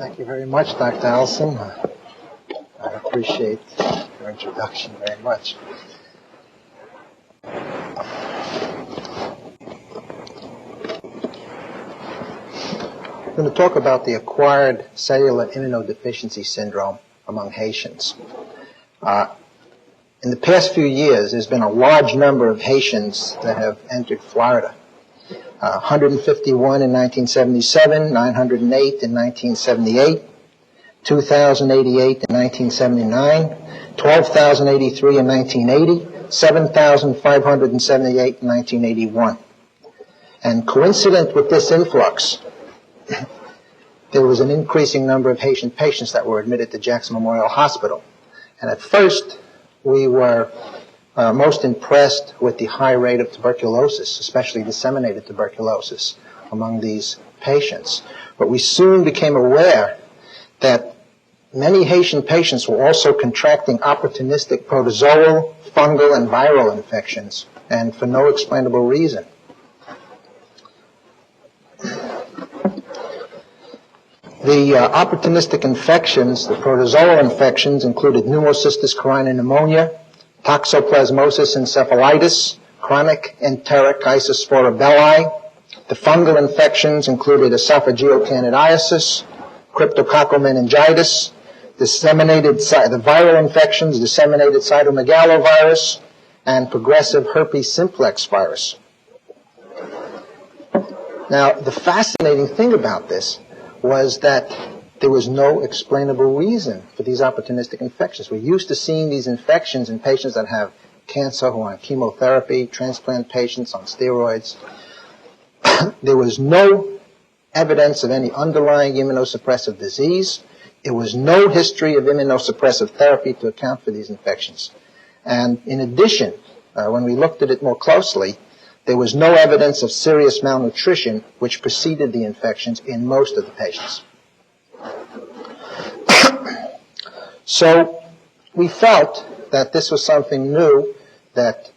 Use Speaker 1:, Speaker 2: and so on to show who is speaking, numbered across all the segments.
Speaker 1: Thank you very much, Dr. Allison. I appreciate your introduction very much. I'm going to talk about the acquired cellular immunodeficiency syndrome among Haitians. In the past few years, there's been a large number of Haitians that have entered Florida. 151 in 1977, 908 in 1978, 2,088 in 1979, 12,083 in 1980, 7,578 in 1981. And coincident with this influx, there was an increasing number of Haitian patients that were admitted to Jackson Memorial Hospital. And at first, we were most impressed with the high rate of tuberculosis, especially disseminated tuberculosis, among these patients. But we soon became aware that many Haitian patients were also contracting opportunistic protozoal, fungal, and viral infections, and for no explainable reason. The opportunistic infections, the protozoal infections, included pneumocystis carinii pneumonia, toxoplasmosis encephalitis, chronic enteric isospora. The fungal infections included esophageal candidiasis, cryptococcal meningitis, the viral infections, disseminated cytomegalovirus, and progressive herpes simplex virus. Now, the fascinating thing about this was that there was no explainable reason for these opportunistic infections. We're used to seeing these infections in patients that have cancer, who are on chemotherapy, transplant patients on steroids. There was no evidence of any underlying immunosuppressive disease. There was no history of immunosuppressive therapy to account for these infections. And in addition, when we looked at it more closely, there was no evidence of serious malnutrition which preceded the infections in most of the patients. So we felt that this was something new, that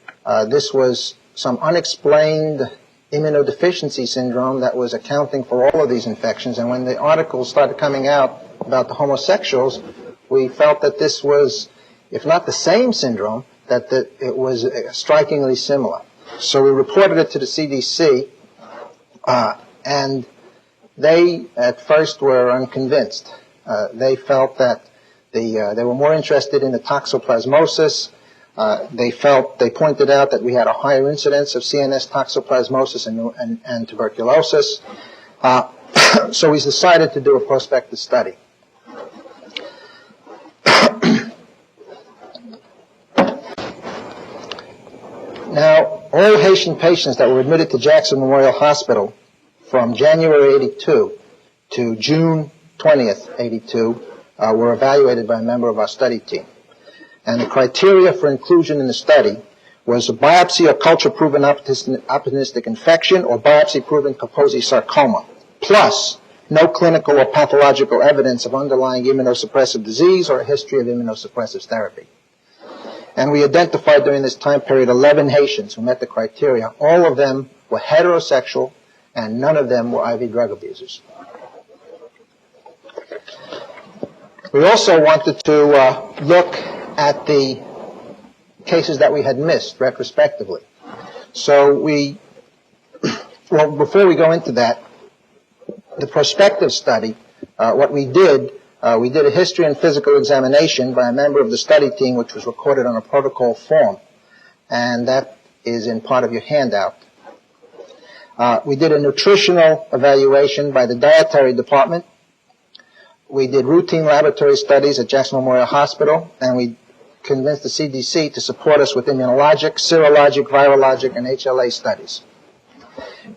Speaker 1: this was some unexplained immunodeficiency syndrome that was accounting for all of these infections. And when the articles started coming out about the homosexuals, we felt that this was, if not the same syndrome, that it was strikingly similar. So we reported it to the CDC, and they at first were unconvinced. They felt that they were more interested in the toxoplasmosis. They pointed out that we had a higher incidence of CNS toxoplasmosis and tuberculosis. So we decided to do a prospective study. Now, all Haitian patients that were admitted to Jackson Memorial Hospital from January 82 to June 20th, 82, were evaluated by a member of our study team. And the criteria for inclusion in the study was a biopsy or culture-proven opportunistic infection or biopsy-proven Kaposi sarcoma, plus no clinical or pathological evidence of underlying immunosuppressive disease or a history of immunosuppressive therapy. And we identified during this time period 11 Haitians who met the criteria. All of them were heterosexual, and none of them were IV drug abusers. We also wanted to look at the cases that we had missed retrospectively. So before we go into that, the prospective study, what we did a history and physical examination by a member of the study team, which was recorded on a protocol form, and that is in part of your handout. We did a nutritional evaluation by the dietary department. We did routine laboratory studies at Jackson Memorial Hospital, and we convinced the CDC to support us with immunologic, serologic, virologic, and HLA studies.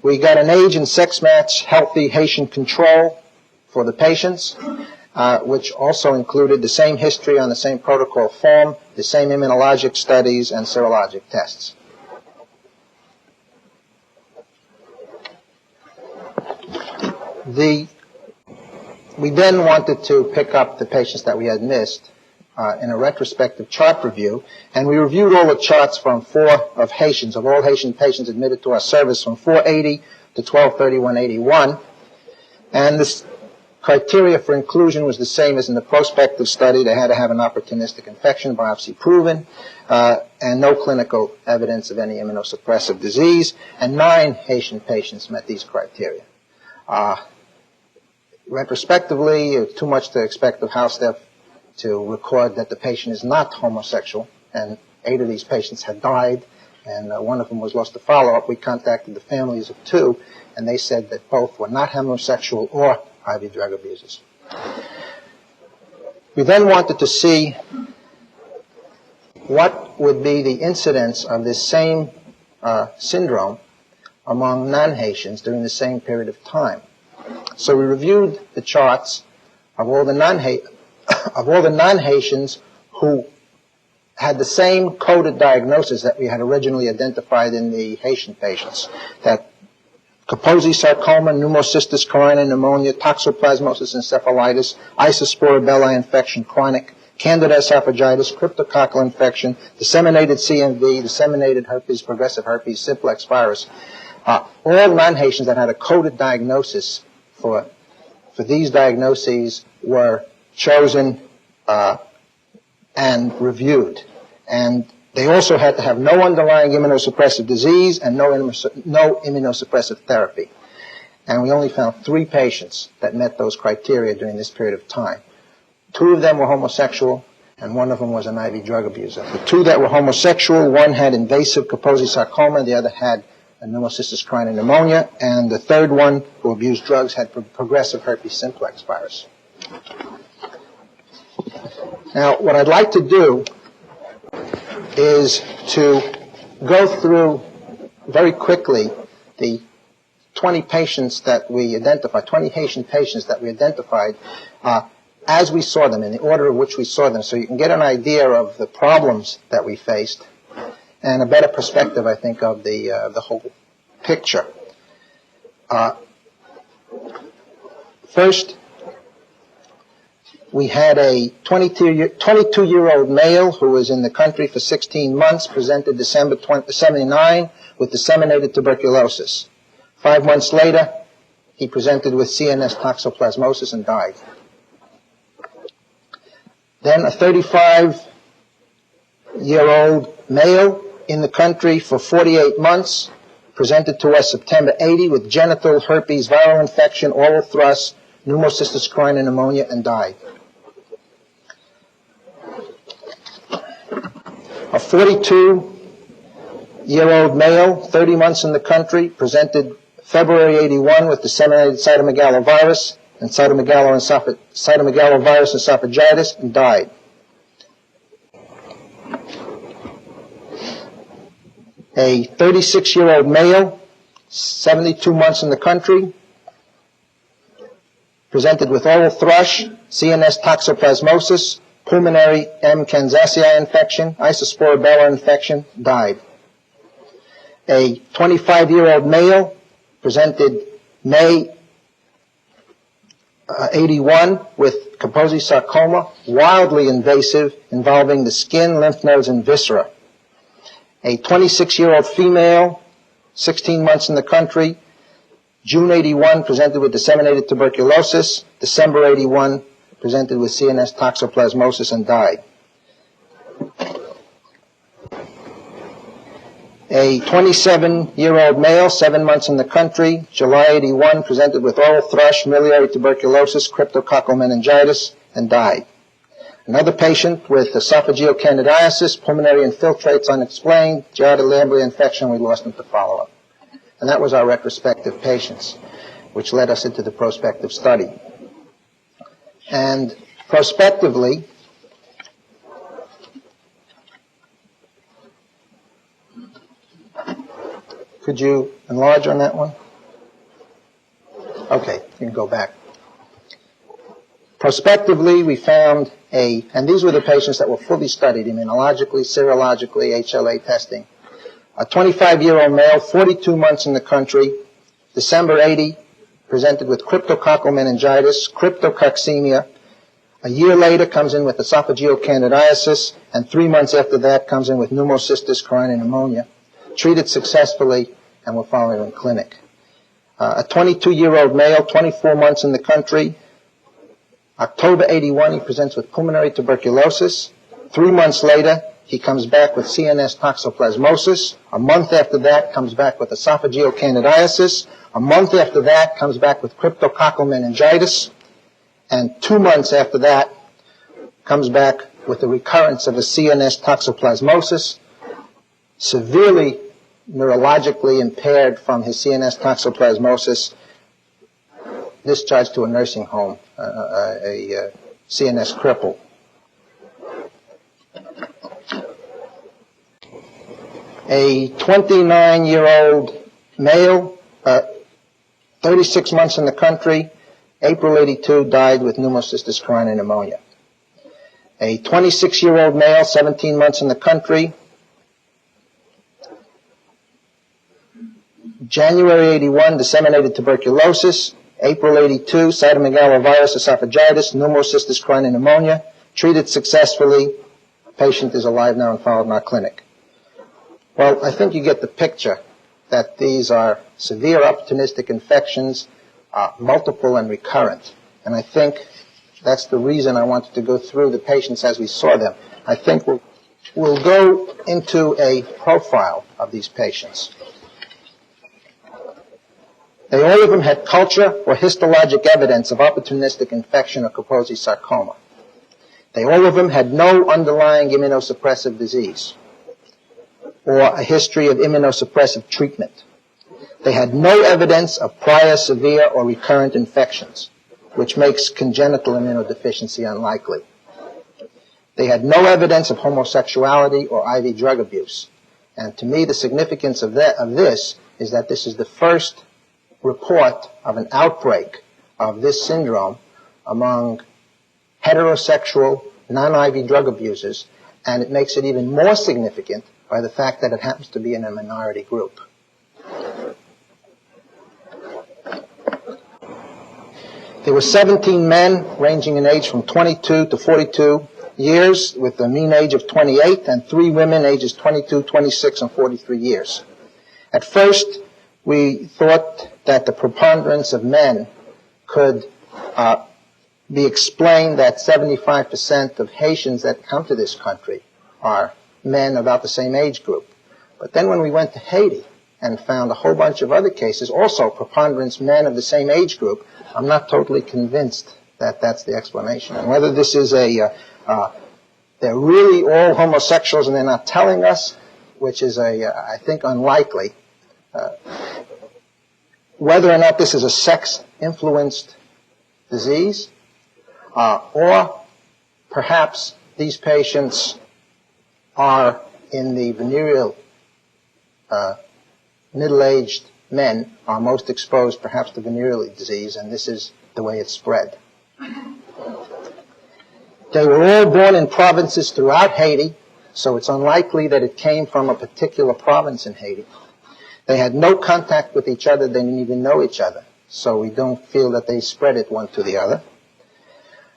Speaker 1: We got an age and sex match healthy Haitian control for the patients, which also included the same history on the same protocol form, the same immunologic studies, and serologic tests. We then wanted to pick up the patients that we had missed in a retrospective chart review, and we reviewed all the charts from all Haitian patients admitted to our service from 480 to 12/31/81, and Criteria for inclusion was the same as in the prospective study. They had to have an opportunistic infection, biopsy proven, and no clinical evidence of any immunosuppressive disease. And 9 Haitian patients met these criteria. Retrospectively, it was too much to expect of house staff to record that the patient is not homosexual, and 8 of these patients had died, and one of them was lost to follow-up. We contacted the families of 2, and they said that both were not homosexual or IV drug abusers. We then wanted to see what would be the incidence of this same syndrome among non-Haitians during the same period of time. So we reviewed the charts of all the non-Haitians who had the same coded diagnosis that we had originally identified in the Haitian patients, that Kaposi sarcoma, pneumocystis carinii pneumonia, toxoplasmosis encephalitis, isosporabella infection, chronic, candida esophagitis, cryptococcal infection, disseminated CMV, disseminated herpes, progressive herpes, simplex virus. All non-Haitians that had a coded diagnosis for these diagnoses were chosen and reviewed. And they also had to have no underlying immunosuppressive disease and no immunosuppressive therapy. And we only found 3 patients that met those criteria during this period of time. 2 of them were homosexual, and 1 of them was an IV drug abuser. The 2 that were homosexual, 1 had invasive Kaposi sarcoma, the other had a pneumocystis carinii pneumonia, and the 3rd one, who abused drugs, had progressive herpes simplex virus. Now, what I'd like to do is to go through very quickly the 20 patients that we identified, 20 Haitian patients that we identified as we saw them, in the order in which we saw them, so you can get an idea of the problems that we faced and a better perspective, I think, of the whole picture. First, we had a 22-year-old male who was in the country for 16 months, presented December 79 with disseminated tuberculosis. 5 months later, he presented with CNS toxoplasmosis and died. Then a 35-year-old male in the country for 48 months, presented to us September 80 with genital herpes viral infection, oral thrust, pneumocystis carinii pneumonia, and died. A 42-year-old male, 30 months in the country, presented February 81 with disseminated cytomegalovirus and cytomegalovirus esophagitis and died. A 36-year-old male, 72 months in the country, presented with oral thrush, CNS toxoplasmosis, pulmonary M. kansasii infection, isosporabella infection, died. A 25-year-old male presented May 81 with Kaposi sarcoma, wildly invasive, involving the skin, lymph nodes, and viscera. A 26-year-old female, 16 months in the country, June 81, presented with disseminated tuberculosis, December 81, presented with CNS toxoplasmosis and died. A 27-year-old male, 7 months in the country, July 81, presented with oral thrush, miliary tuberculosis, cryptococcal meningitis, and died. Another patient with esophageal candidiasis, pulmonary infiltrates unexplained, Giardia lamblia infection, we lost him to follow-up. And that was our retrospective patients, which led us into the prospective study. And prospectively, could you enlarge on that one? Okay, you can go back. Prospectively, we found and these were the patients that were fully studied, immunologically, serologically, HLA testing. A 25-year-old male, 42 months in the country, December 80, presented with cryptococcal meningitis, cryptococcemia. A year later comes in with esophageal candidiasis, and 3 months after that comes in with pneumocystis carinii pneumonia. Treated successfully, and we're following in clinic. A 22-year-old male, 24 months in the country, October 81, he presents with pulmonary tuberculosis. 3 months later, he comes back with CNS toxoplasmosis. A month after that, comes back with esophageal candidiasis. A month after that, comes back with cryptococcal meningitis. And 2 months after that, comes back with the recurrence of a CNS toxoplasmosis, severely neurologically impaired from his CNS toxoplasmosis, discharged to a nursing home, a CNS cripple. A 29-year-old male, 36 months in the country, April 82, died with pneumocystis carinii pneumonia. A 26-year-old male, 17 months in the country, January 81, disseminated tuberculosis. April 82, cytomegalovirus esophagitis, pneumocystis carinii pneumonia, treated successfully. The patient is alive now and followed in our clinic. Well, I think you get the picture that these are severe opportunistic infections, multiple and recurrent. And I think that's the reason I wanted to go through the patients as we saw them. I think we'll go into a profile of these patients. They all of them had culture or histologic evidence of opportunistic infection or Kaposi sarcoma. They all of them had no underlying immunosuppressive disease or a history of immunosuppressive treatment. They had no evidence of prior severe or recurrent infections, which makes congenital immunodeficiency unlikely. They had no evidence of homosexuality or IV drug abuse. And to me, the significance of this is that this is the first report of an outbreak of this syndrome among heterosexual, non-IV drug abusers, and it makes it even more significant by the fact that it happens to be in a minority group. There were 17 men ranging in age from 22 to 42 years with a mean age of 28, and 3 women ages 22, 26, and 43 years. At first, we thought that the preponderance of men could be explained that 75% of Haitians that come to this country are men about the same age group. But then when we went to Haiti and found a whole bunch of other cases, also preponderance men of the same age group, I'm not totally convinced that that's the explanation. And whether this is they're really all homosexuals and they're not telling us, which is I think unlikely. Whether or not this is a sex-influenced disease, or perhaps these patients are in the venereal middle-aged men are most exposed perhaps to venereal disease, and this is the way it's spread. They were all born in provinces throughout Haiti, so it's unlikely that it came from a particular province in Haiti. They had no contact with each other. They didn't even know each other, so we don't feel that they spread it one to the other.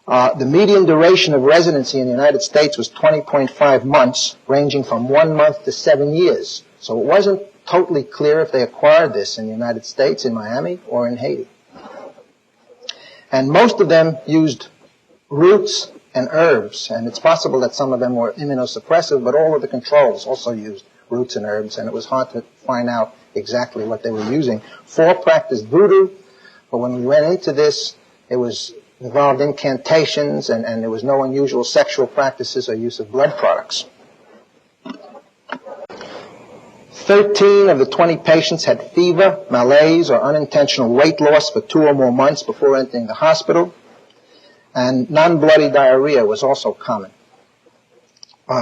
Speaker 1: The median duration of residency in the United States was 20.5 months, ranging from 1 month to 7 years. So it wasn't totally clear if they acquired this in the United States, in Miami, or in Haiti. And most of them used roots and herbs, and it's possible that some of them were immunosuppressive, but all of the controls also used roots and herbs, and it was hard to find out exactly what they were using. 4 practiced voodoo, but when we went into this, it was involved incantations, and there was no unusual sexual practices or use of blood products. 13 of the 20 patients had fever, malaise, or unintentional weight loss for 2 or more months before entering the hospital, and non-bloody diarrhea was also common.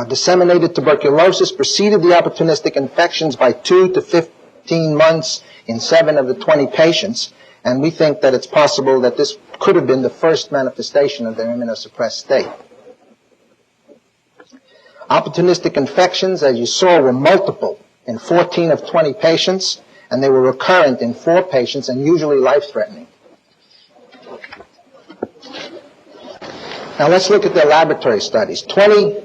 Speaker 1: Disseminated tuberculosis preceded the opportunistic infections by 2 to 15 months in 7 of the 20 patients, and we think that it's possible that this could have been the first manifestation of their immunosuppressed state. Opportunistic infections, as you saw, were multiple in 14 of 20 patients, and they were recurrent in 4 patients and usually life-threatening. Now let's look at their laboratory studies. 20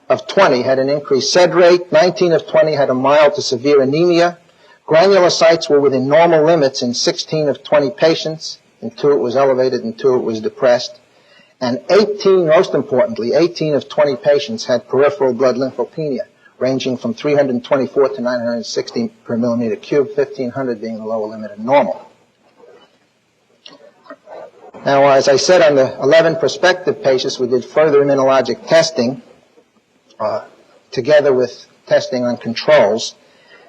Speaker 1: of 20 had an increased SED rate, 19 of 20 had a mild to severe anemia. Granulocytes were within normal limits in 16 of 20 patients. In 2 it was elevated, in 2 it was depressed. And 18, most importantly, 18 of 20 patients had peripheral blood lymphopenia, ranging from 324 to 960 per millimeter cube, 1,500 being the lower limit of normal. Now, as I said, on the 11 prospective patients, we did further immunologic testing together with testing on controls.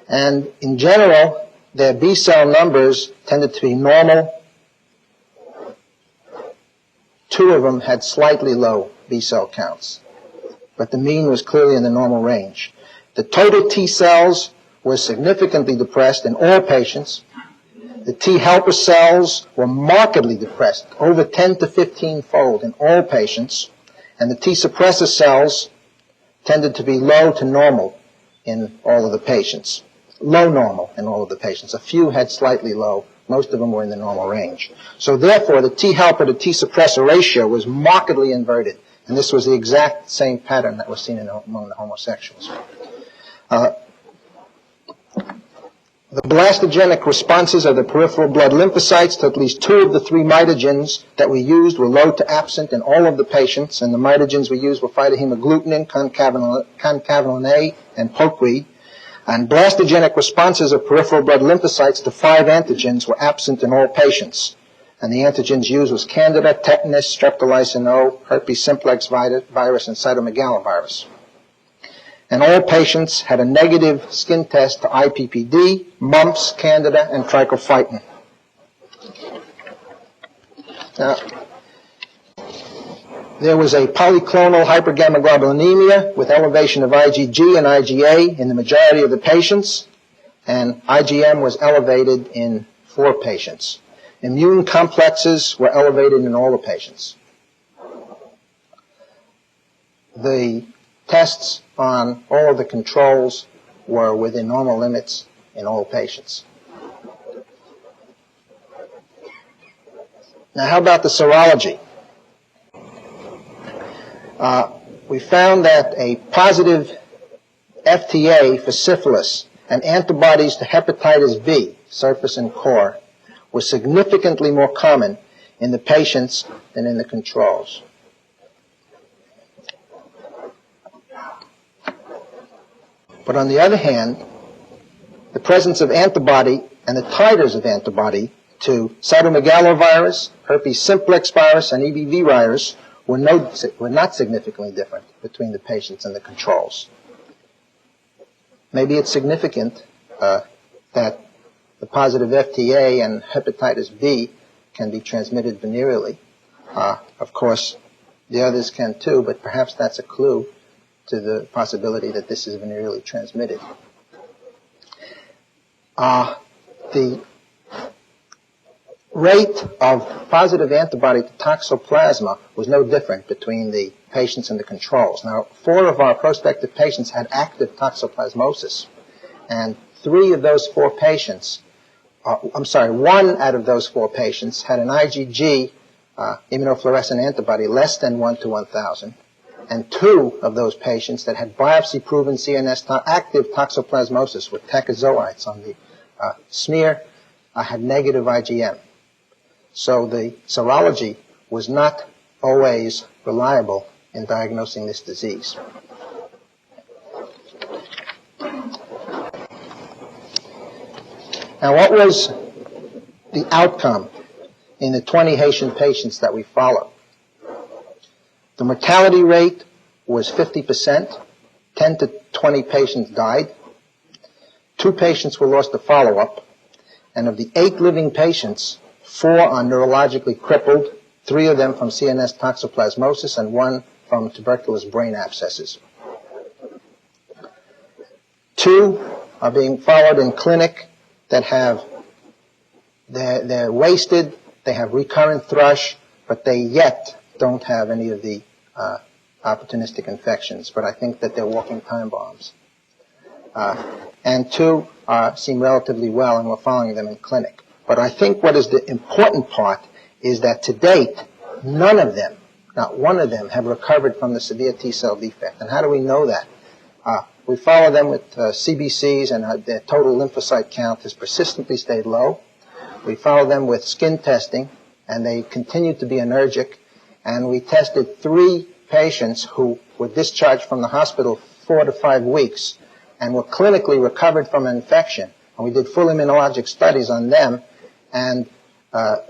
Speaker 1: And in general, their B-cell numbers tended to be normal. 2 of them had slightly low B-cell counts, but the mean was clearly in the normal range. The total T cells were significantly depressed in all patients. The T helper cells were markedly depressed, over 10 to 15-fold in all patients, and the T suppressor cells tended to be low to normal in all of the patients. Low normal in all of the patients. A few had slightly low. Most of them were in the normal range. So therefore, the T helper to T suppressor ratio was markedly inverted, and this was the exact same pattern that was seen among the homosexuals. The blastogenic responses of the peripheral blood lymphocytes to at least 2 of the 3 mitogens that we used were low to absent in all of the patients, and the mitogens we used were phytohemagglutinin, concavalin A, and pokeweed. And blastogenic responses of peripheral blood lymphocytes to 5 antigens were absent in all patients. And the antigens used was Candida, tetanus, streptolysin O, herpes simplex virus, and cytomegalovirus. And all patients had a negative skin test to IPPD, mumps, Candida, and trichophyton. Now, there was a polyclonal hypergammaglobulinemia with elevation of IgG and IgA in the majority of the patients, and IgM was elevated in 4 patients. Immune complexes were elevated in all the patients. The tests on all of the controls were within normal limits in all patients. Now, how about the serology? We found that a positive FTA for syphilis and antibodies to hepatitis B, surface and core, were significantly more common in the patients than in the controls. But on the other hand, the presence of antibody and the titers of antibody to cytomegalovirus, herpes simplex virus, and EBV virus were not significantly different between the patients and the controls. Maybe it's significant that the positive FTA and hepatitis B can be transmitted venereally. Of course, the others can too, but perhaps that's a clue to the possibility that this is venereally transmitted. The rate of positive antibody to toxoplasma was no different between the patients and the controls. Now, 4 of our prospective patients had active toxoplasmosis, and 3 of those 4 patients, 1 out of those 4 patients had an IgG immunofluorescent antibody less than 1 to 1,000, and 2 of those patients that had biopsy-proven CNS active toxoplasmosis with tachyzoites on the smear had negative IgM. So the serology was not always reliable in diagnosing this disease. Now, what was the outcome in the 20 Haitian patients that we followed? The mortality rate was 50%. 10 to 20 patients died. 2 patients were lost to follow-up. And of the 8 living patients, 4 are neurologically crippled, 3 of them from CNS toxoplasmosis, and 1 from tuberculous brain abscesses. 2 are being followed in clinic that have, they're wasted, they have recurrent thrush, but they yet don't have any of the opportunistic infections, but I think that they're walking time bombs. And 2 seem relatively well, and we're following them in clinic. But I think what is the important part is that to date, none of them, not one of them, have recovered from the severe T-cell defect. And how do we know that? We follow them with CBCs, and their total lymphocyte count has persistently stayed low. We follow them with skin testing, and they continue to be anergic. and we tested 3 patients who were discharged from the hospital 4 to 5 weeks and were clinically recovered from an infection. And we did full immunologic studies on them, and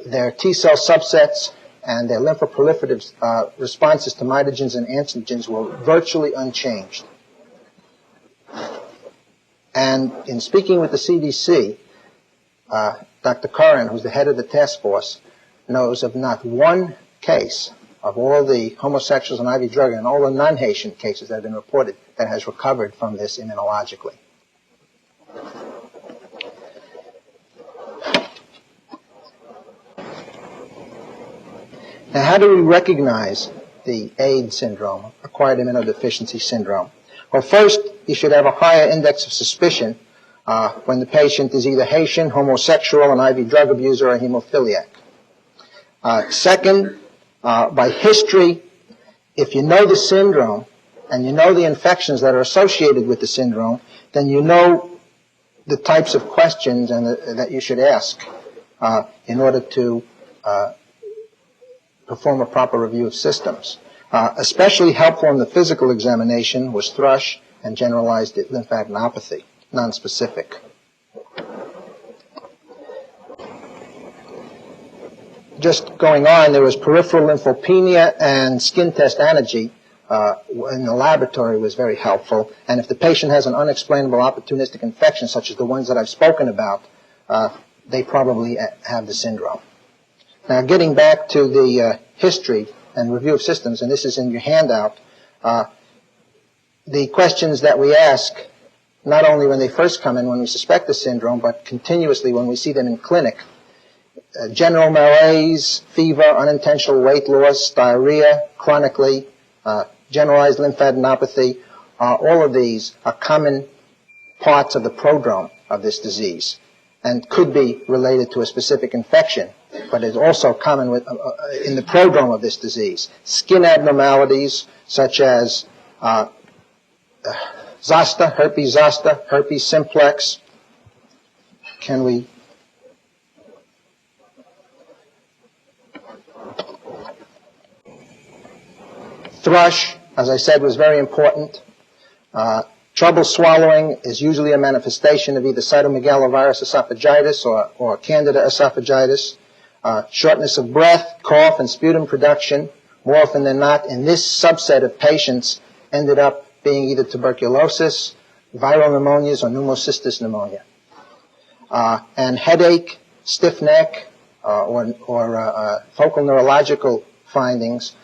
Speaker 1: their T-cell subsets and their lymphoproliferative responses to mitogens and antigens were virtually unchanged. And in speaking with the CDC, Dr. Curran, who's the head of the task force, knows of not one case of all the homosexuals on IV drug and all the non-Haitian cases that have been reported that has recovered from this immunologically. Now, how do we recognize the AIDS syndrome, acquired immunodeficiency syndrome? Well, first, you should have a higher index of suspicion when the patient is either Haitian, homosexual, an IV drug abuser, or hemophiliac. Second, by history, if you know the syndrome and you know the infections that are associated with the syndrome, then you know the types of questions that you should ask in order to perform a proper review of systems. Especially helpful in the physical examination was thrush and generalized lymphadenopathy, nonspecific. Just going on, there was peripheral lymphopenia, and skin test antigen in the laboratory was very helpful. And if the patient has an unexplainable opportunistic infection, such as the ones that I've spoken about, they probably have the syndrome. Now, getting back to the history and review of systems, and this is in your handout, the questions that we ask, not only when they first come in when we suspect the syndrome, but continuously when we see them in clinic. General malaise, fever, unintentional weight loss, diarrhea, chronically, generalized lymphadenopathy, all of these are common parts of the prodrome of this disease and could be related to a specific infection, but is also common in the prodrome of this disease. Skin abnormalities such as zoster, herpes simplex. Can we? Thrush, as I said, was very important. Trouble swallowing is usually a manifestation of either cytomegalovirus esophagitis or candida esophagitis. Shortness of breath, cough, and sputum production, more often than not, in this subset of patients, ended up being either tuberculosis, viral pneumonias, or pneumocystis pneumonia. And headache, stiff neck, or focal neurological findings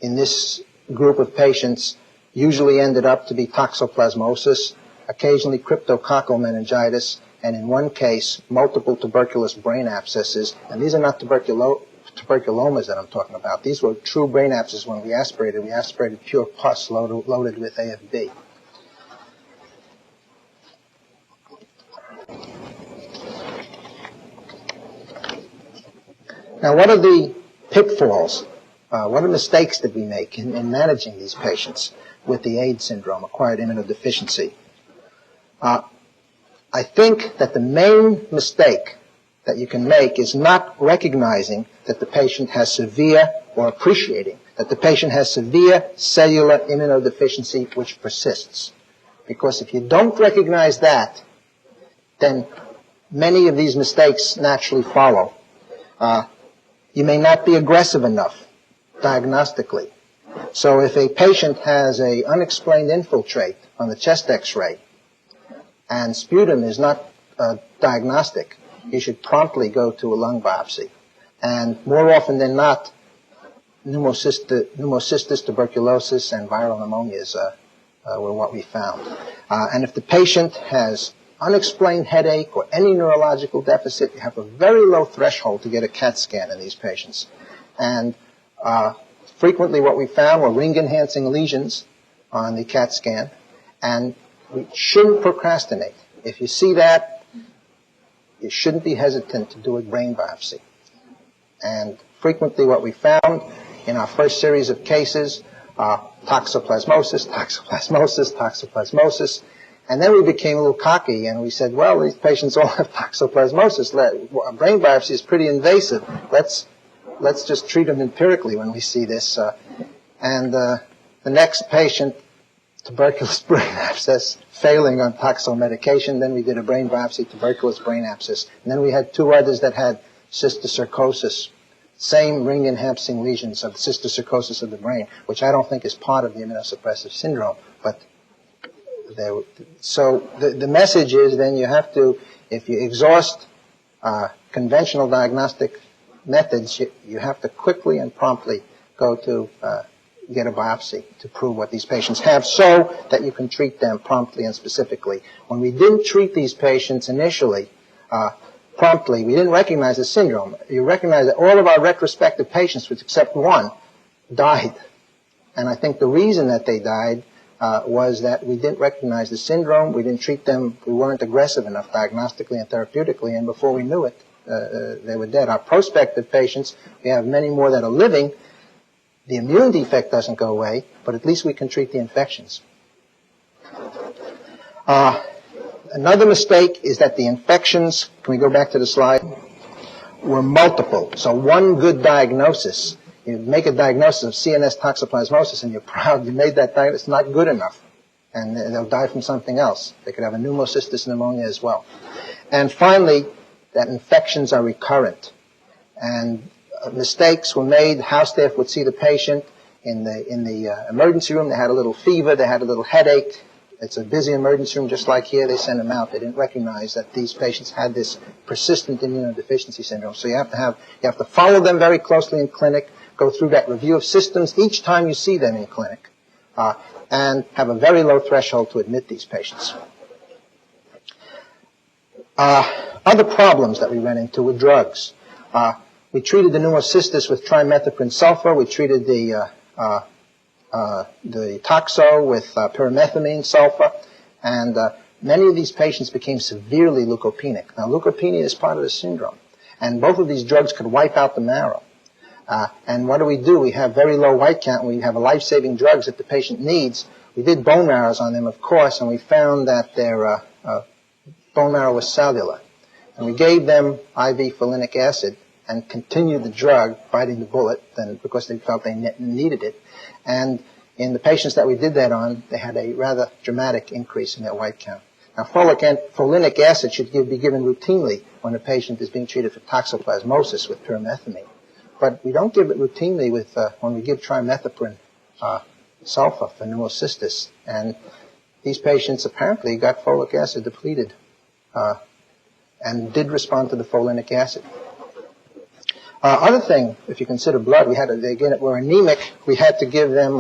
Speaker 1: in this group of patients usually ended up to be toxoplasmosis, occasionally cryptococcal meningitis, and in one case, multiple tuberculous brain abscesses. And these are not tuberculomas that I'm talking about. These were true brain abscesses when we aspirated. We aspirated pure pus loaded with AFB. Now, what are the pitfalls? What mistakes did we make in managing these patients with the AIDS syndrome, acquired immunodeficiency? I think that the main mistake that you can make is not recognizing that the patient has severe, or appreciating that the patient has severe cellular immunodeficiency which persists. Because if you don't recognize that, then many of these mistakes naturally follow. You may not be aggressive enough diagnostically. So if a patient has an unexplained infiltrate on the chest X-ray and sputum is not diagnostic, you should promptly go to a lung biopsy. And more often than not, pneumocystis, tuberculosis, and viral pneumonias were what we found. And if the patient has unexplained headache or any neurological deficit, you have a very low threshold to get a CAT scan in these patients. And frequently what we found were ring-enhancing lesions on the CAT scan, and we shouldn't procrastinate. If you see that, you shouldn't be hesitant to do a brain biopsy. And frequently what we found in our first series of cases, toxoplasmosis, and then we became a little cocky and we said, well, these patients all have toxoplasmosis. A brain biopsy is pretty invasive. Let's let's just treat them empirically when we see this. The next patient, tuberculous brain abscess, failing on toxo medication. Then we did a brain biopsy, tuberculous brain abscess. And then we had 2 others that had cysticercosis, same ring-enhancing lesions of cysticercosis of the brain, which I don't think is part of the immunosuppressive syndrome. But so the message is then you have to, if you exhaust conventional diagnostic methods, you have to quickly and promptly go to get a biopsy to prove what these patients have so that you can treat them promptly and specifically. When we didn't treat these patients initially promptly, we didn't recognize the syndrome. You recognize that all of our retrospective patients, except one, died. And I think the reason that they died was that we didn't recognize the syndrome, we didn't treat them, we weren't aggressive enough diagnostically and therapeutically, and before we knew it, they were dead. Our prospective patients, we have many more that are living. The immune defect doesn't go away, but at least we can treat the infections. Another mistake is that the infections, can we go back to the slide, were multiple. So one good diagnosis, you make a diagnosis of CNS toxoplasmosis and you're proud you made that diagnosis, it's not good enough. And they'll die from something else. They could have a pneumocystis pneumonia as well. And finally, that infections are recurrent. And mistakes were made. House staff would see the patient in the emergency room. They had a little fever. They had a little headache. It's a busy emergency room, just like here. They send them out. They didn't recognize that these patients had this persistent immunodeficiency syndrome. So you have to follow them very closely in clinic, go through that review of systems each time you see them in clinic, and have a very low threshold to admit these patients. Other problems that we ran into were drugs. We treated the pneumocystis with trimethoprim sulfa. We treated the toxo with pyrimethamine sulfa, and many of these patients became severely leukopenic. Now, leukopenia is part of the syndrome, and both of these drugs could wipe out the marrow. And what do? We have very low white count, and we have life-saving drugs that the patient needs. We did bone marrows on them, of course, and we found that their bone marrow was cellular. And we gave them IV folinic acid and continued the drug, biting the bullet, then because they felt they needed it. And in the patients that we did that on, they had a rather dramatic increase in their white count. Now, folinic acid should be given routinely when a patient is being treated for toxoplasmosis with pyrimethamine. But we don't give it routinely with when we give trimethoprim sulfa for pneumocystis. And these patients apparently got folic acid depleted and did respond to the folinic acid. Other thing, if you consider blood, again, we're anemic. We had to give them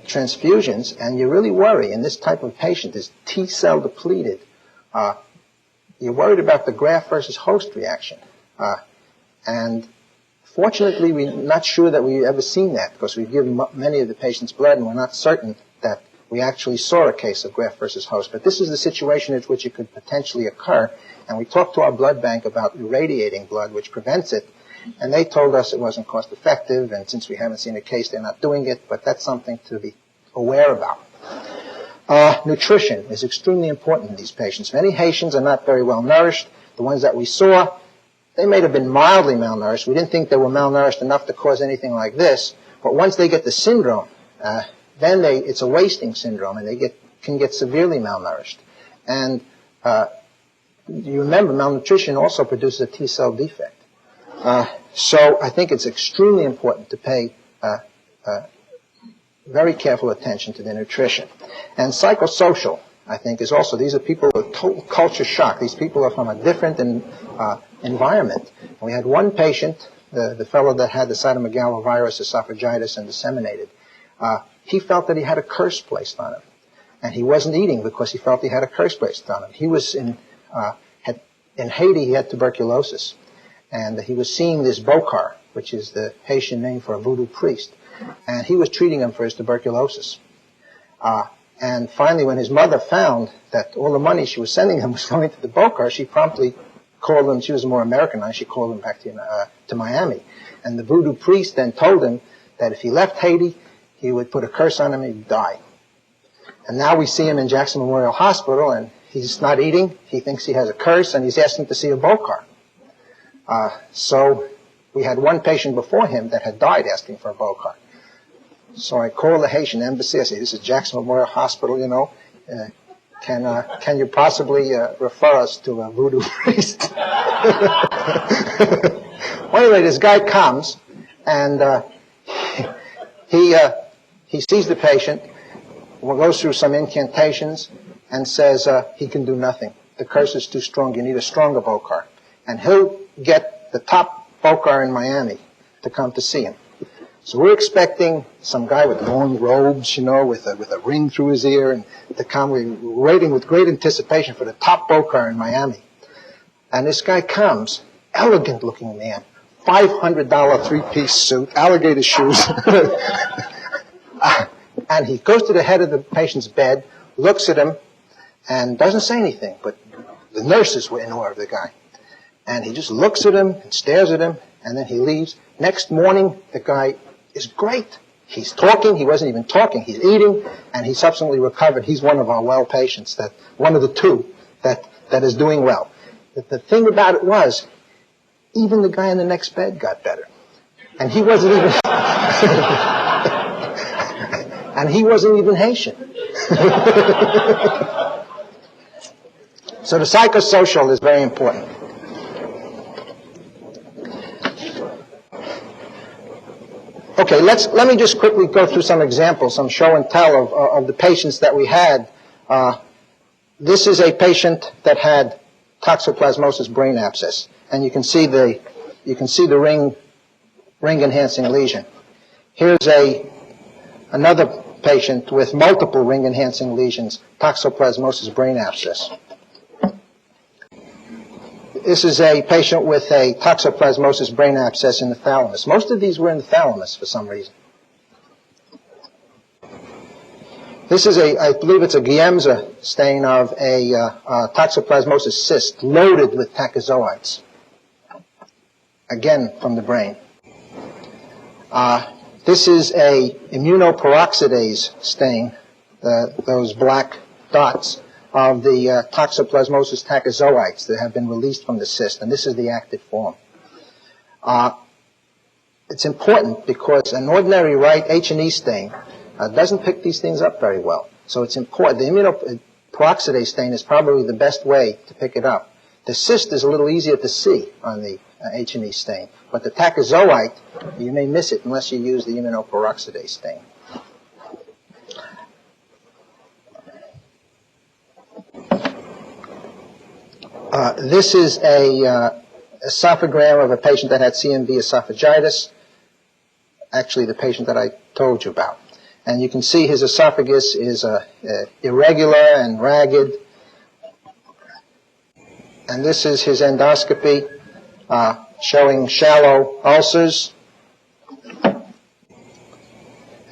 Speaker 1: transfusions, and you really worry in this type of patient, is T-cell depleted. You're worried about the graft versus host reaction. And fortunately, we're not sure that we've ever seen that because we've given many of the patients blood, and we're not certain that we actually saw a case of graft versus host. But this is the situation in which it could potentially occur. And we talked to our blood bank about irradiating blood, which prevents it. And they told us it wasn't cost effective. And since we haven't seen a case, they're not doing it. But that's something to be aware about. Nutrition is extremely important in these patients. Many Haitians are not very well nourished. The ones that we saw, they may have been mildly malnourished. We didn't think they were malnourished enough to cause anything like this. But once they get the syndrome, then it's a wasting syndrome, and they can get severely malnourished. And you remember, malnutrition also produces a T-cell defect. So I think it's extremely important to pay very careful attention to their nutrition. And psychosocial, I think, is also, these are people with total culture shock. These people are from a different environment. We had one patient, the fellow that had the cytomegalovirus, esophagitis, and disseminated. He felt that he had a curse placed on him. And he wasn't eating because he felt he had a curse placed on him. He was in Haiti, he had tuberculosis. And he was seeing this Bokar, which is the Haitian name for a voodoo priest. And he was treating him for his tuberculosis. And finally, when his mother found that all the money she was sending him was going to the Bokar, she promptly called him. She was more Americanized. She called him back to Miami. And the voodoo priest then told him that if he left Haiti, he would put a curse on him and he'd die. And now we see him in Jackson Memorial Hospital, and he's not eating. He thinks he has a curse, and he's asking to see a Bokar. So we had one patient before him that had died asking for a Bocard. So I called the Haitian embassy. I said, this is Jackson Memorial Hospital, you know. Can you possibly refer us to a voodoo priest? Well, anyway, this guy comes, and he sees the patient, goes through some incantations, and says he can do nothing. The curse is too strong. You need a stronger Bokar. And he'll get the top Bokar in Miami to come to see him. So we're expecting some guy with long robes, you know, with a ring through his ear, and to come. We're waiting with great anticipation for the top Bokar in Miami. And this guy comes, elegant-looking man, $500 three-piece suit, alligator shoes. And he goes to the head of the patient's bed, looks at him, and doesn't say anything. But the nurses were in awe of the guy. And he just looks at him and stares at him, and then he leaves. Next morning, the guy is great. He's talking. He wasn't even talking. He's eating, and he subsequently recovered. He's one of our well patients, one of the two that is doing well. The thing about it was, even the guy in the next bed got better. And he wasn't even... and he wasn't even Haitian. So the psychosocial is very important. Okay, let me just quickly go through some examples, some show and tell of the patients that we had. This is a patient that had toxoplasmosis brain abscess, and you can see the ring enhancing lesion. Here's another patient with multiple ring enhancing lesions, toxoplasmosis brain abscess. This is a patient with a toxoplasmosis brain abscess in the thalamus. Most of these were in the thalamus for some reason. This is I believe it's a Guiemza stain of a toxoplasmosis cyst loaded with tachyzoites. Again, from the brain. This is a immunoperoxidase stain, those black dots of the toxoplasmosis tachyzoites that have been released from the cyst, and this is the active form. It's important because an ordinary right H&E stain doesn't pick these things up very well. So it's important. The immunoperoxidase stain is probably the best way to pick it up. The cyst is a little easier to see on the H&E stain, but the tachyzoite, you may miss it unless you use the immunoperoxidase stain. This is a esophagram of a patient that had CMV esophagitis, actually the patient that I told you about. And you can see his esophagus is irregular and ragged. And this is his endoscopy showing shallow ulcers.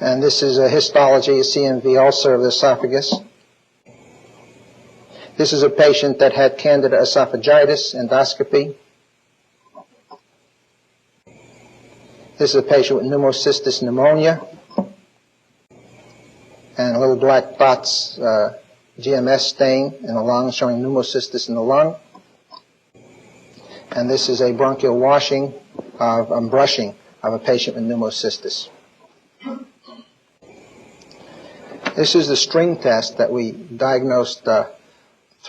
Speaker 1: And this is a histology, a CMV ulcer of the esophagus. This is a patient that had candida esophagitis, endoscopy. This is a patient with pneumocystis pneumonia. And little black dots, GMS stain in the lung showing pneumocystis in the lung. And this is a bronchial washing brushing of a patient with pneumocystis. This is the string test that we diagnosed.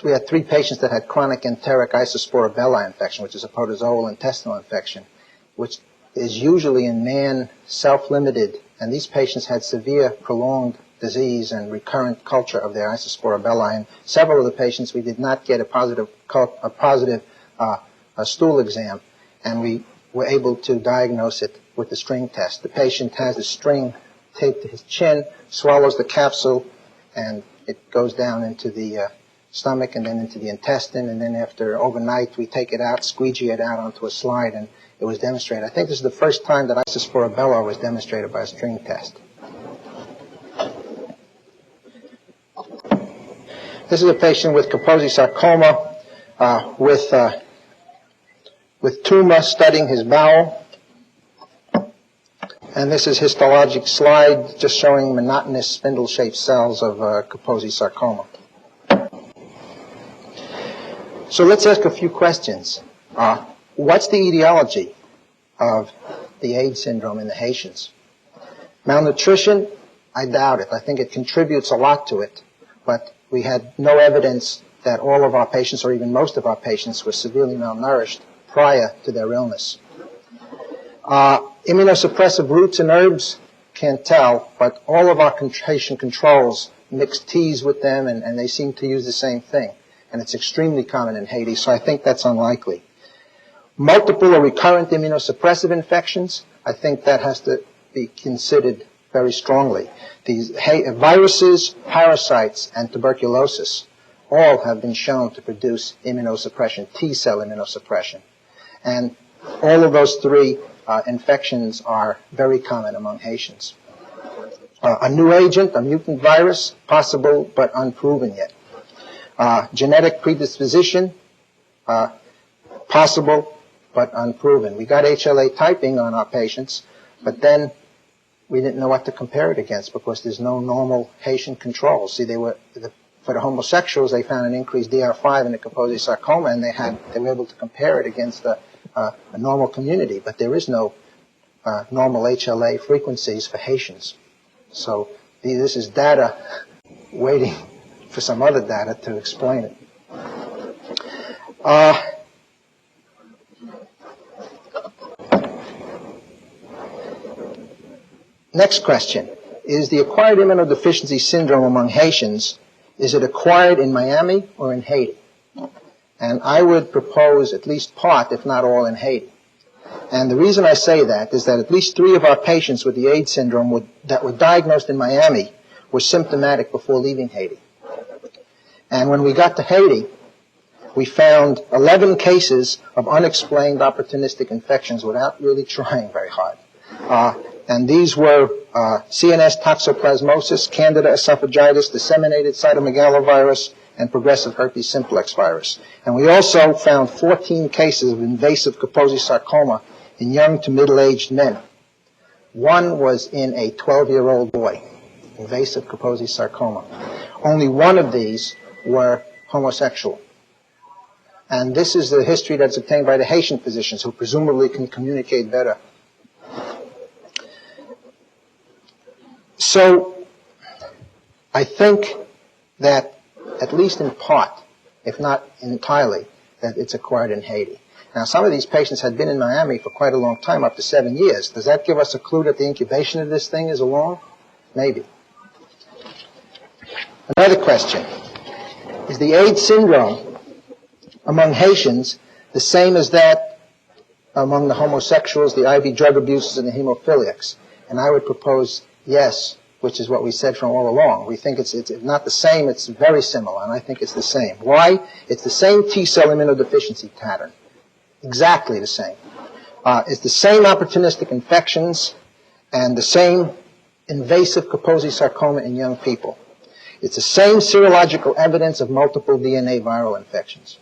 Speaker 1: We had 3 patients that had chronic enteric isosporabella infection, which is a protozoal intestinal infection, which is usually in man self-limited, and these patients had severe prolonged disease and recurrent culture of their isosporabella. And several of the patients we did not get a positive stool exam, and we were able to diagnose it with the string test. The patient has the string taped to his chin, swallows the capsule, and it goes down into the stomach and then into the intestine, and then after overnight we take it out, squeegee it out onto a slide, and it was demonstrated. I think this is the first time that isosporabella was demonstrated by a string test. This is a patient with Kaposi sarcoma with tumor studding his bowel. And this is histologic slide just showing monotonous spindle-shaped cells of Kaposi sarcoma. So let's ask a few questions. What's the etiology of the AIDS syndrome in the Haitians. Malnutrition, I doubt it. I think it contributes a lot to it, but we had no evidence that all of our patients, or even most of our patients, were severely malnourished prior to their illness. Immunosuppressive roots and herbs, can't tell, but all of our patient controls mix teas with them, and they seem to use the same thing. And it's extremely common in Haiti, so I think that's unlikely. Multiple or recurrent immunosuppressive infections, I think that has to be considered very strongly. These viruses, parasites, and tuberculosis all have been shown to produce immunosuppression, T-cell immunosuppression. And all of those three infections are very common among Haitians. A new agent, a mutant virus, possible but unproven yet. Genetic predisposition, possible but unproven. We got HLA typing on our patients, but then we didn't know what to compare it against because there's no normal Haitian control. See, for the homosexuals, they found an increased DR5 in the Kaposi sarcoma, and they were able to compare it against a normal community, but there is no normal HLA frequencies for Haitians. So this is data waiting for some other data to explain it. Next question. Is the acquired immunodeficiency syndrome among Haitians, is it acquired in Miami or in Haiti? And I would propose at least part, if not all, in Haiti. And the reason I say that is that at least 3 of our patients with the AIDS syndrome that were diagnosed in Miami were symptomatic before leaving Haiti. And when we got to Haiti, we found 11 cases of unexplained opportunistic infections without really trying very hard. And these were CNS toxoplasmosis, Candida esophagitis, disseminated cytomegalovirus, and progressive herpes simplex virus. And we also found 14 cases of invasive Kaposi sarcoma in young to middle-aged men. One was in a 12-year-old boy, invasive Kaposi sarcoma. Only one of these were homosexual. And this is the history that's obtained by the Haitian physicians, who presumably can communicate better. So I think that at least in part, if not entirely, that it's acquired in Haiti. Now, some of these patients had been in Miami for quite a long time, up to 7 years. Does that give us a clue that the incubation of this thing is long? Maybe. Another question. Is the AIDS syndrome among Haitians the same as that among the homosexuals, the IV drug abusers, and the hemophiliacs? And I would propose yes, which is what we said from all along. We think it's not the same, it's very similar, and I think it's the same. Why? It's the same T-cell immunodeficiency pattern. Exactly the same. It's the same opportunistic infections and the same invasive Kaposi sarcoma in young people. It's the same serological evidence of multiple DNA viral infections.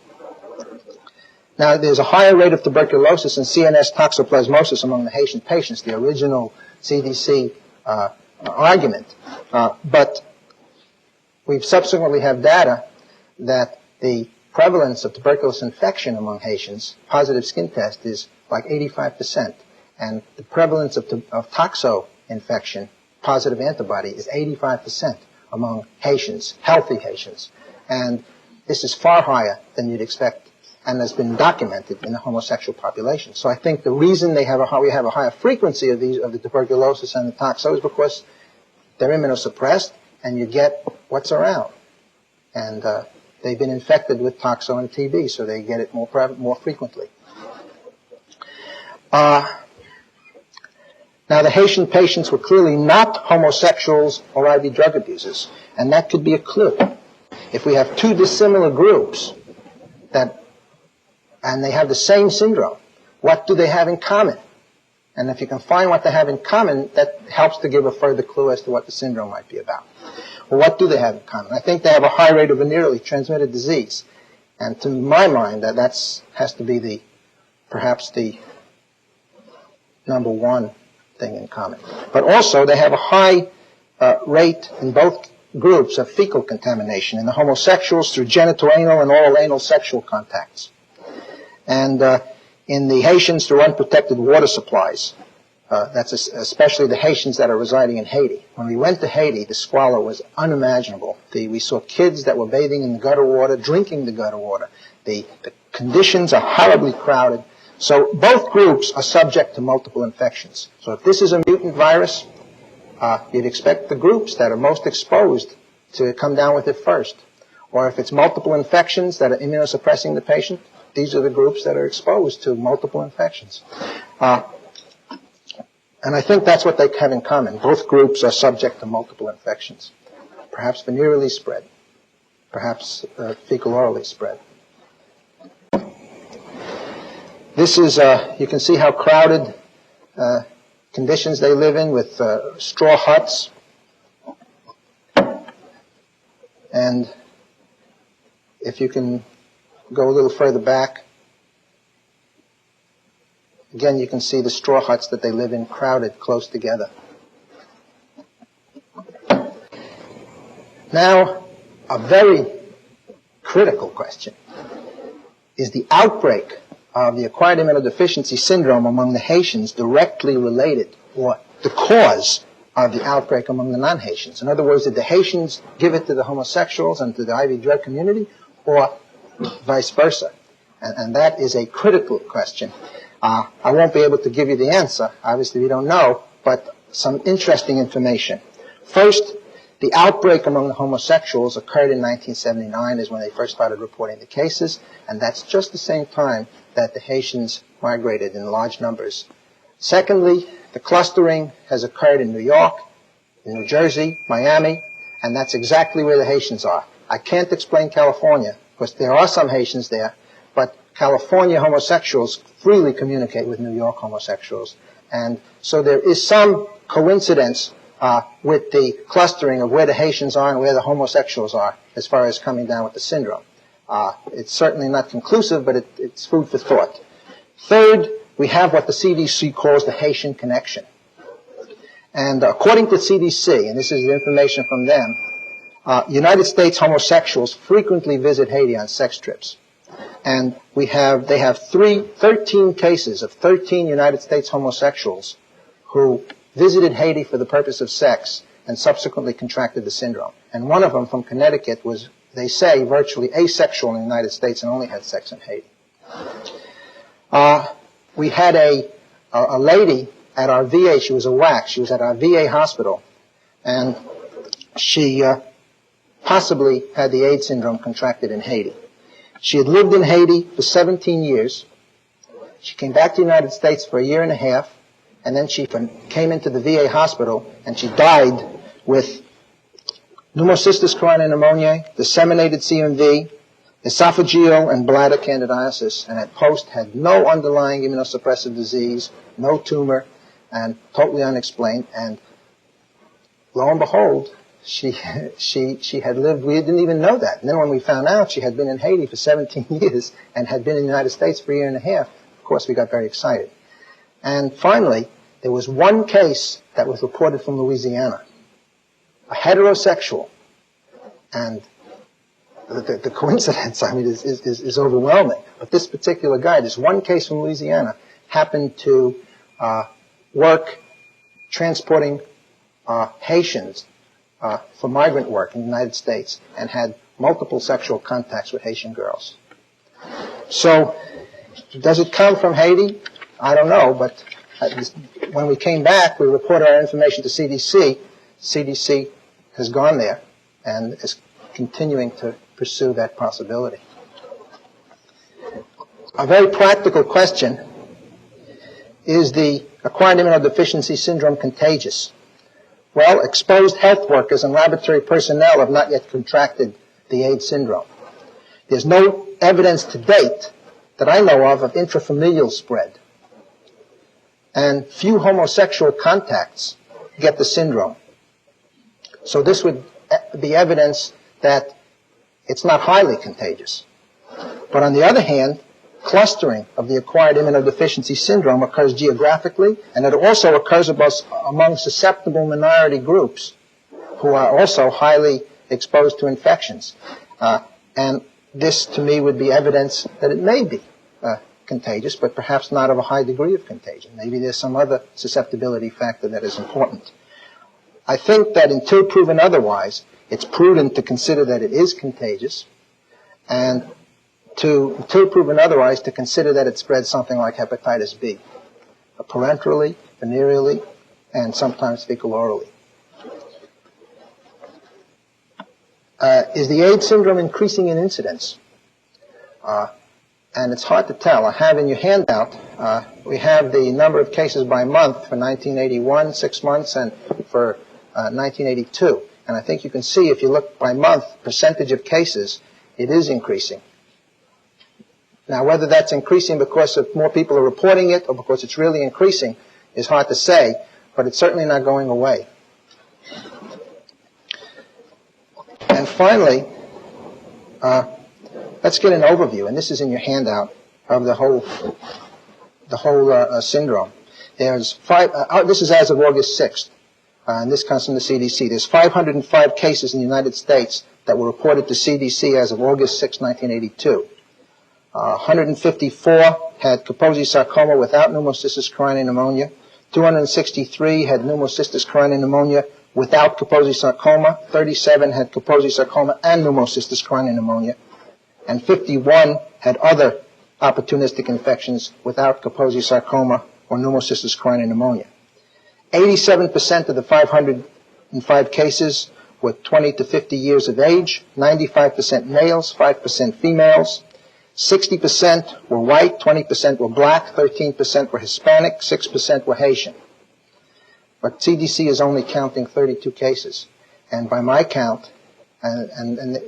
Speaker 1: Now, there's a higher rate of tuberculosis and CNS toxoplasmosis among the Haitian patients, the original CDC argument. But we've subsequently have data that the prevalence of tuberculosis infection among Haitians, positive skin test, is like 85%. And the prevalence of toxo infection, positive antibody, is 85% among Haitians, healthy Haitians. And this is far higher than you'd expect and has been documented in the homosexual population. So I think the reason we have a higher frequency of the tuberculosis and the toxo is because they're immunosuppressed and you get what's around. And they've been infected with toxo and TB, so they get it more frequently. Now, the Haitian patients were clearly not homosexuals or IV drug abusers, and that could be a clue. If we have 2 dissimilar groups and they have the same syndrome, what do they have in common? And if you can find what they have in common, that helps to give a further clue as to what the syndrome might be about. Well, what do they have in common? I think they have a high rate of venereally transmitted disease. And to my mind, that has to be perhaps the number one thing in common. But also, they have a high rate in both groups of fecal contamination, in the homosexuals through genitoanal and oral anal sexual contacts. And in the Haitians through unprotected water supplies. That's especially the Haitians that are residing in Haiti. When we went to Haiti, the squalor was unimaginable. We saw kids that were bathing in the gutter water, drinking the gutter water. The conditions are horribly crowded. So both groups are subject to multiple infections. So if this is a mutant virus, you'd expect the groups that are most exposed to come down with it first. Or if it's multiple infections that are immunosuppressing the patient, these are the groups that are exposed to multiple infections. And I think that's what they have in common. Both groups are subject to multiple infections, perhaps venereally spread, perhaps fecal-orally spread. This is, you can see how crowded conditions they live in with straw huts. And if you can go a little further back, again, you can see the straw huts that they live in crowded close together. Now, a very critical question. Is the outbreak of the acquired immunodeficiency syndrome among the Haitians directly related, or the cause of the outbreak among the non-Haitians? In other words, did the Haitians give it to the homosexuals and to the IV drug community, or vice versa? And that is a critical question. I won't be able to give you the answer. Obviously, we don't know, but some interesting information. First, the outbreak among the homosexuals occurred in 1979 is when they first started reporting the cases, and that's just the same time that the Haitians migrated in large numbers. Secondly, the clustering has occurred in New York, in New Jersey, Miami, and that's exactly where the Haitians are. I can't explain California, because there are some Haitians there, but California homosexuals freely communicate with New York homosexuals. And so there is some coincidence with the clustering of where the Haitians are and where the homosexuals are as far as coming down with the syndrome. It's certainly not conclusive, but it's food for thought. Third, we have what the CDC calls the Haitian connection. And according to CDC, and this is the information from them, United States homosexuals frequently visit Haiti on sex trips. And they have 13 cases of 13 United States homosexuals who visited Haiti for the purpose of sex and subsequently contracted the syndrome. And one of them from Connecticut was, they say, virtually asexual in the United States and only had sex in Haiti. We had a lady at our VA, she was a WAC, she was at our VA hospital, and she possibly had the AIDS syndrome contracted in Haiti. She had lived in Haiti for 17 years. She came back to the United States for a year and a half, and then she came into the VA hospital, and she died with pneumocystis carotidae pneumoniae, disseminated CMV, esophageal and bladder candidiasis, and at post had no underlying immunosuppressive disease, no tumor, and totally unexplained. And lo and behold, she had lived, we didn't even know that. And then when we found out she had been in Haiti for 17 years and had been in the United States for a year and a half, of course we got very excited. And finally, there was one case that was reported from Louisiana, a heterosexual. And the coincidence, I mean, is overwhelming. But this particular guy, this one case from Louisiana, happened to work transporting Haitians for migrant work in the United States and had multiple sexual contacts with Haitian girls. So, does it come from Haiti? I don't know, but when we came back, we reported our information to CDC. CDC has gone there and is continuing to pursue that possibility. A very practical question: is the acquired immunodeficiency syndrome contagious? Well, exposed health workers and laboratory personnel have not yet contracted the AIDS syndrome. There's no evidence to date that I know of intrafamilial spread. And few homosexual contacts get the syndrome. So this would be evidence that it's not highly contagious. But on the other hand, clustering of the acquired immunodeficiency syndrome occurs geographically, and it also occurs among susceptible minority groups who are also highly exposed to infections. And this, to me, would be evidence that it may be contagious, but perhaps not of a high degree of contagion. Maybe there's some other susceptibility factor that is important. I think that until proven otherwise, it's prudent to consider that it is contagious, and until proven otherwise, to consider that it spreads something like hepatitis B, parenterally, venereally, and sometimes fecal-orally. Is the AIDS syndrome increasing in incidence? And it's hard to tell. I have in your handout, we have the number of cases by month for 1981, 6 months, and for 1982. And I think you can see, if you look by month, percentage of cases, it is increasing. Now, whether that's increasing because of more people are reporting it or because it's really increasing is hard to say, but it's certainly not going away. And finally, let's get an overview, and this is in your handout, of the whole syndrome. There's this is as of August 6th, and this comes from the CDC. There's 505 cases in the United States that were reported to CDC as of August 6, 1982. 154 had Kaposi sarcoma without pneumocystis carinii pneumonia. 263 had pneumocystis carinii pneumonia without Kaposi sarcoma. 37 had Kaposi sarcoma and pneumocystis carinii pneumonia. And 51 had other opportunistic infections without Kaposi sarcoma or pneumocystis carinii pneumonia. 87% of the 505 cases were 20 to 50 years of age, 95% males, 5% females. 60% were white, 20% were black, 13% were Hispanic, 6% were Haitian. But CDC is only counting 32 cases. And by my count, and a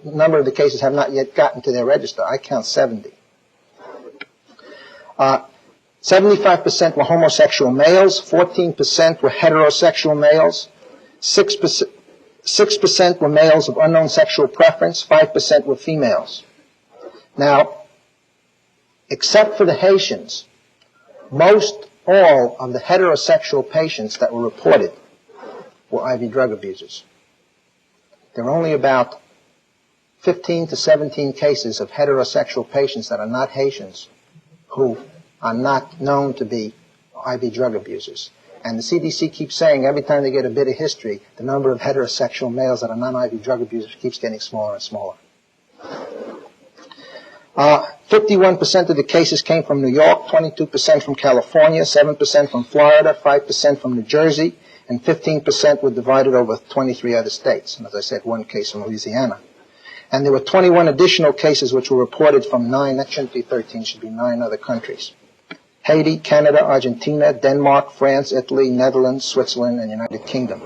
Speaker 1: number of the cases have not yet gotten to their register, I count 70. 75% were homosexual males, 14% were heterosexual males, 6% were males of unknown sexual preference, 5% were females. Now, except for the Haitians, most all of the heterosexual patients that were reported were IV drug abusers. There are only about 15 to 17 cases of heterosexual patients that are not Haitians who are not known to be IV drug abusers. And the CDC keeps saying every time they get a bit of history, the number of heterosexual males that are non-IV drug abusers keeps getting smaller and smaller. 51% of the cases came from New York, 22% from California, 7% from Florida, 5% from New Jersey, and 15% were divided over 23 other states. And as I said, 1 case from Louisiana. And there were 21 additional cases which were reported from 9, that shouldn't be 13, it should be 9 other countries. Haiti, Canada, Argentina, Denmark, France, Italy, Netherlands, Switzerland, and United Kingdom.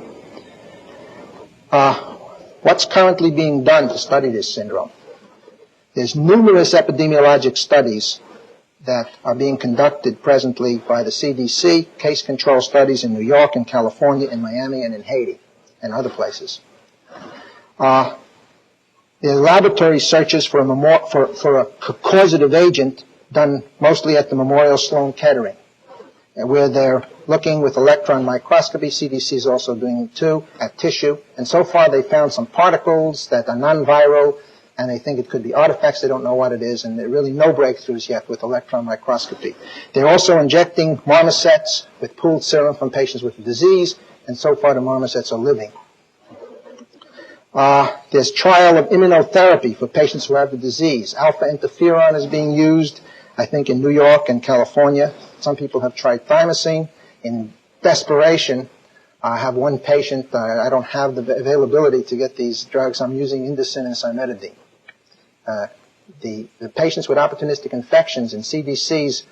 Speaker 1: What's currently being done to study this syndrome? There's numerous epidemiologic studies that are being conducted presently by the CDC, case control studies in New York and California, in Miami, and in Haiti, and other places. There are laboratory searches for a causative agent done mostly at the Memorial Sloan Kettering, where they're looking with electron microscopy. CDC is also doing it too, at tissue. And so far they found some particles that are non-viral, and they think it could be artifacts. They don't know what it is, and there are really no breakthroughs yet with electron microscopy. They're also injecting marmosets with pooled serum from patients with the disease, and so far the marmosets are living. There's trial of immunotherapy for patients who have the disease. Alpha interferon is being used, I think, in New York and California. Some people have tried thymosin. In desperation, I have one patient, I don't have the availability to get these drugs. I'm using indocin and cimetidine. The patients with opportunistic infections in CDC's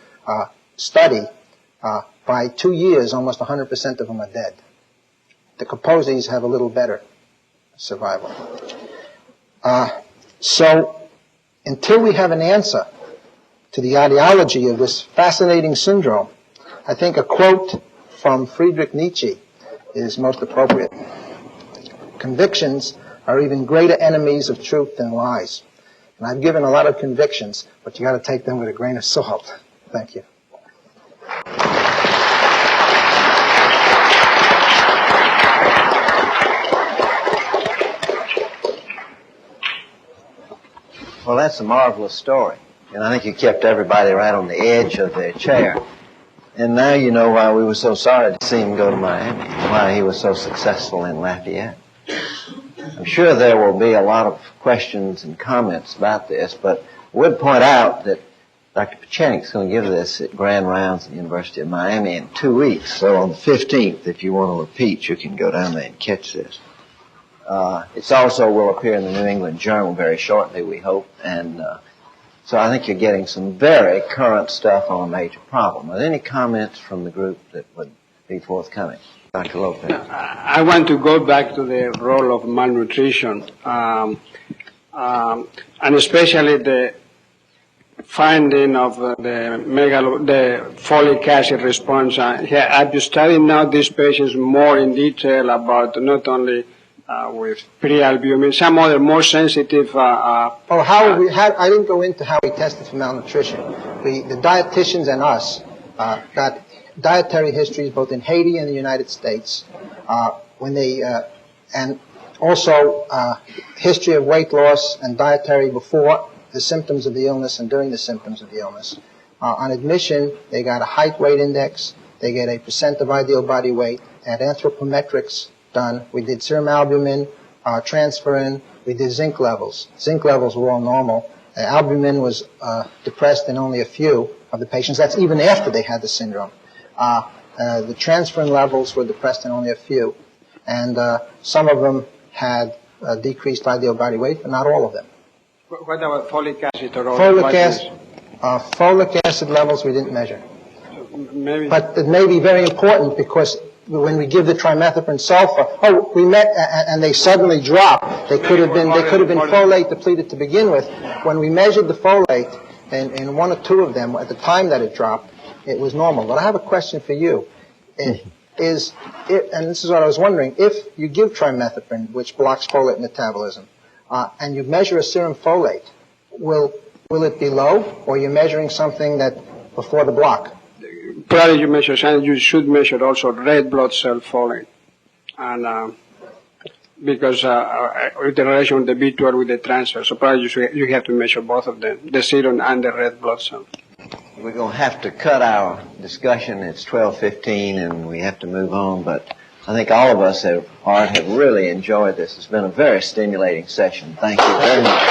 Speaker 1: study, by 2 years, almost 100% of them are dead. The Kaposis have a little better survival. So until we have an answer to the etiology of this fascinating syndrome, I think a quote from Friedrich Nietzsche is most appropriate. Convictions are even greater enemies of truth than lies. And I've given a lot of convictions, but you got to take them with a grain of salt. Thank you.
Speaker 2: Well, that's a marvelous story. And I think you kept everybody right on the edge of their chair. And now you know why we were so sorry to see him go to Miami, why he was so successful in Lafayette. I'm sure there will be a lot of questions and comments about this, but I would point out that Dr. Pitchenik is going to give this at Grand Rounds at the University of Miami in 2 weeks. So on the 15th, if you want to repeat, you can go down there and catch this. It also will appear in the New England Journal very shortly, we hope. And so I think you're getting some very current stuff on a major problem. Are there any comments from the group that would be forthcoming? Dr. Lopez.
Speaker 3: I want to go back to the role of malnutrition, and especially the finding of the folic acid response. Have you studied now these patients more in detail about not only with pre-albumin, some other more sensitive?
Speaker 1: I didn't go into how we tested for malnutrition. The dietitians and us got dietary histories both in Haiti and the United States, and also history of weight loss and dietary before the symptoms of the illness and during the symptoms of the illness. On admission, they got a height-weight index, they get a percent of ideal body weight, had anthropometrics done. We did serum albumin, transferrin, we did zinc levels. Zinc levels were all normal. Albumin was depressed in only a few of the patients. That's even after they had the syndrome. The transferrin levels were depressed in only a few. And some of them had decreased ideal body weight, but not all of them.
Speaker 3: What about folic acid?
Speaker 1: Folic acid levels we didn't measure.
Speaker 3: Maybe.
Speaker 1: But it may be very important because when we give the trimethoprim sulfa, we met and they suddenly dropped. They could have been folate depleted to begin with. When we measured the folate in one or two of them at the time that it dropped, it was normal. But I have a question for you. And this is what I was wondering, if you give trimethoprim, which blocks folate metabolism, and you measure a serum folate, will it be low, or you're measuring something that before the block?
Speaker 3: Probably you should measure also red blood cell folate, and because with the relation of the B12 with the transfer, so probably you have to measure both of them, the serum and the red blood cell.
Speaker 2: We're going to have to cut our discussion. It's 12:15 and we have to move on, but I think all of us have really enjoyed this. It's been a very stimulating session. Thank you very much.